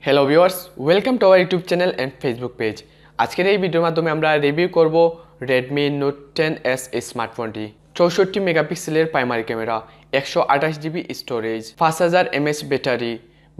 Hello viewers, welcome to our YouTube channel and Facebook page. আজকের এই ভিডিওর মাধ্যমে আমরা রিভিউ করব Redmi Note 10s এই স্মার্টফোনটি। 64 মেগাপিক্সেলের primary camera, 128 GB storage, 5000 mAh battery,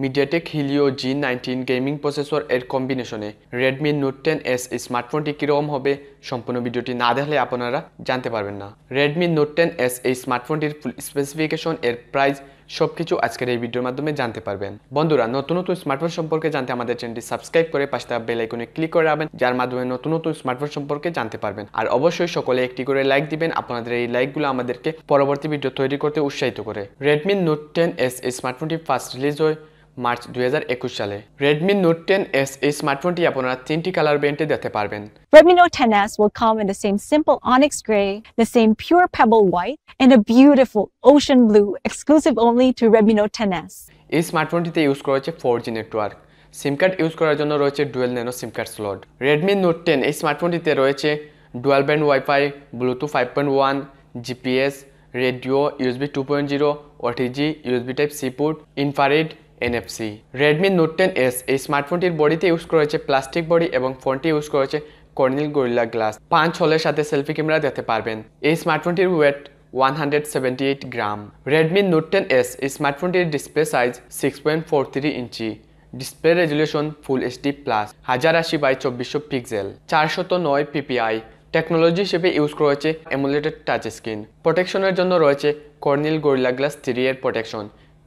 MediaTek Helio G19 gaming processor এর কম্বিনেশনে Redmi Note 10s এই স্মার্টফোনটি কীরকম হবে সম্পূর্ণ ভিডিওটি না দেখলে আপনারা জানতে পারবেন না। Redmi Note 10s এই স্মার্টফোনটির ফুল স্পেসিফিকেশন, এর প্রাইস সবকিছু আজকের এই ভিডিওর মাধ্যমে জানতে পারবেন। বন্ধুরা, নতুন নতুন স্মার্টফোন সম্পর্কে জানতে আমাদের চ্যানেলটি সাবস্ক্রাইব করে পাশে থাকা বেল আইকনে ক্লিক করে রাখবেন, যার মাধ্যমে নতুন নতুন স্মার্টফোন সম্পর্কে জানতে পারবেন। আর অবশ্যই সকলে একটি করে লাইক দিবেন, আপনাদের এই লাইকগুলো আমাদেরকে পরবর্তী ভিডিও তৈরি করতে উৎসাহিত করে। Redmi Note 10s এই স্মার্টফোনটি ফার্স্ট রিলিজ হয় মার্চ 2021 সালে। Redmi Note 10s এই স্মার্টফোনটি আপনারা তিনটি কালার ভেরিয়েন্টে দেখতে পারবেন। Redmi Note 10s will come in the same simple onyx gray, the same pure pebble white, and a beautiful ocean blue, exclusive only to Redmi Note 10s. এই স্মার্টফোনটিতে use করা হচ্ছে 4G network. সিম card use করার জন্য রয়েছে dual nano সিম card slot. Redmi Note 10 এই স্মার্টফোনটিতে রয়েছে dual band wifi, Bluetooth 5.1, GPS, radio, USB 2.0, OTG, USB Type-C port, infrared, NFC। Redmi Note 10s এই স্মার্টফোনটির বডিতে ইউজ করা হয়েছে প্লাস্টিক বডি এবং ফোনটি ইউজ করা হয়েছে কর্নিল গরিলা গ্লাস। 5 হলের সাথে সেলফি ক্যামেরা দেখতে পারবেন। এই স্মার্টফোনটির weight 178 gram. Redmi Note 10s এই স্মার্টফোনটির display size 6.43 inch, display resolution full HD+, 1080x2400 pixel, 409 ppi। Technology হিসেবে ইউজ করা হয়েছে অ্যামোলেড টাচ স্ক্রিন। প্রোটেকশনের জন্য রয়েছে কর্নিল গরিলা গ্লাস 3 এর protection,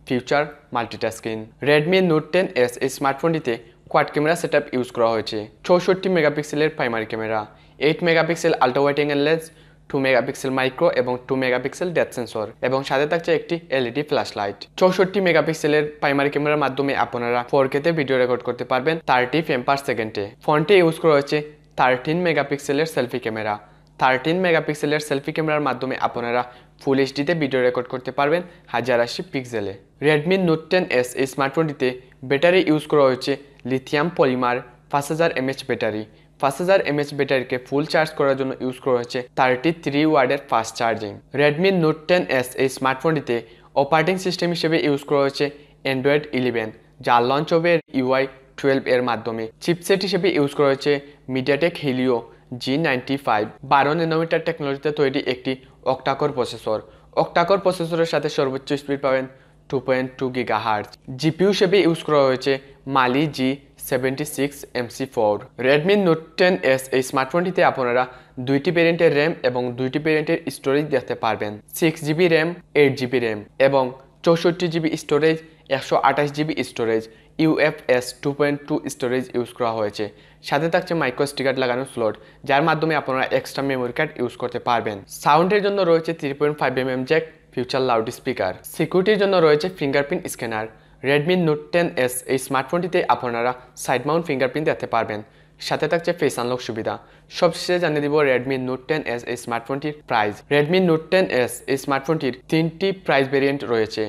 future multitasking. Redmi Note 10s এই স্মার্টফোনটিতে কোয়াড ক্যামেরা সেটআপ ইউজ করা হয়েছে। 64 মেগাপিক্সেলের primary camera, 8 megapixel ultra wide angle lens, 2 megapixel micro এবং 2 মেগাপিক্সেল ডেপথ সেন্সর, এবং সাথে থাকছে একটি LED ফ্ল্যাশ লাইট। 64 মেগাপিক্সেলের প্রাইমারি ক্যামেরার মাধ্যমে আপনারা 4K তে ভিডিও রেকর্ড করতে পারবেন 30 ফ্রেম পার সেকেন্ডে। ফোনটি ইউজ করা হয়েছে 13 মেগাপিক্সেলের সেলফি ক্যামেরা। 13 মেগাপিক্সেলের সেলফি ক্যামেরার মাধ্যমে আপনারা ফুল এইচডিতে ভিডিও রেকর্ড করতে পারবেন 1080 পিক্সেলে। Redmi Note 10s এই স্মার্টফোনটিতে ব্যাটারি ইউজ করা হয়েছে lithium polymer 5000 mAh battery. 5000 mAh ব্যাটারিকে ফুল চার্জ করার জন্য ইউজ করা হয়েছে 33 ওয়াটের fast charging. Redmi Note 10s এই স্মার্টফোনটিতে অপারেটিং সিস্টেম হিসেবে ইউজ করা হয়েছে Android 11, যা লঞ্চ হবে UI 12 এর মাধ্যমে। চিপসেট হিসেবে ইউজ করা হয়েছে মিডিয়াটেক হিলিও G95, 12 ন্যানোমিটার টেকনোলজিতে তৈরি একটি অক্টাকোর প্রসেসর। অক্টাকোর প্রসেসরের সাথে সর্বোচ্চ স্পিড পাবেন 2.2 GHz। জিপিইউ হিসেবে ইউজ করা হয়েছে মালি G76 MC4। Redmi Note 10s এই স্মার্টফোনটিতে আপনারা দুইটি ভেরিয়েন্টের র্যাম এবং দুইটি ভেরিয়েন্টের স্টোরেজ দেখতে পারবেন। 6GB র্যাম, 8GB র্যাম এবং 64GB storage, 128GB storage, UFS 2.2 storage use করা হয়েছে। সাথে থাকছে মাইক্রো SD কার্ড লাগানো স্লট, যার মাধ্যমে আপনারা এক্সট্রা মেমোরি কার্ড ইউজ করতে পারবেন। সাউন্ডের জন্য রয়েছে 3.5mm Jack, future loud speaker. সিকিউরিটির জন্য রয়েছে fingerprint scanner. Redmi Note 10s এই স্মার্টফোনটিতে আপনারা সাইড মাউন্ট ফিঙ্গারপ্রিন্ট দেখতে পারবেন, সাথে থাকছে ফেস আনলক সুবিধা। সবশেষে জানিয়ে দিব Redmi Note 10s এই স্মার্টফোনটির প্রাইস। Redmi Note 10s এই স্মার্টফোনটির তিনটি প্রাইস ভেরিয়েন্ট রয়েছে।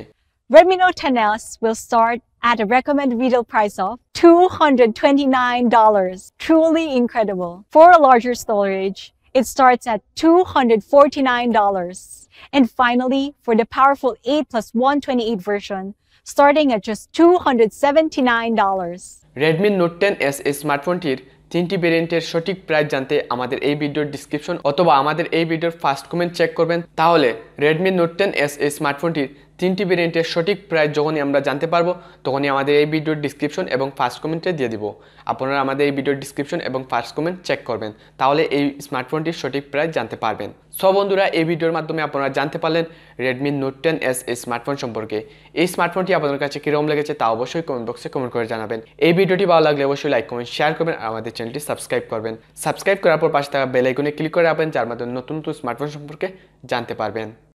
Redmi Note 10s will start at a recommended retail price of $229. Truly incredible. For a larger storage, it starts at $249. And finally, for the powerful 8+128 version, starting at just $279. Redmi Note 10s এই স্মার্টফোনটির তিনটি ভেরিয়েন্টের সঠিক price জানতে আমাদের এই ভিডিওর description অথবা আমাদের এই ভিডিওর ফার্স্ট কমেন্ট চেক করবেন। তাহলে Redmi Note 10s এই স্মার্টফোনটির তিনটি ভেরিয়েন্টের সঠিক প্রাইস যখনই আমরা জানতে পারবো, তখনই আমাদের এই ভিডিওর ডিসক্রিপশন এবং ফার্স্ট কমেন্টে দিয়ে দিব। আপনারা আমাদের এই ভিডিওর ডিসক্রিপশন এবং ফার্স্ট কমেন্ট চেক করবেন, তাহলে এই স্মার্টফোনটির সঠিক প্রাইস জানতে পারবেন। সব বন্ধুরা, এই ভিডিওর মাধ্যমে আপনারা জানতে পারলেন Redmi Note 10s এই স্মার্টফোন সম্পর্কে। এই স্মার্টফোনটি আপনাদের কাছে কীরকম লেগেছে তা অবশ্যই কমেন্ট বক্সে কমেন্ট করে জানাবেন। এই ভিডিওটি ভালো লাগলে অবশ্যই লাইক, কমেন্ট, শেয়ার করবেন আর আমাদের চ্যানেলটি সাবস্ক্রাইব করবেন। সাবস্ক্রাইব করার পর পাশে থাকা বেল আইকনে ক্লিক করে রাখবেন, যার মাধ্যমে নতুন নতুন স্মার্টফোন সম্পর্কে জানতে পারবেন।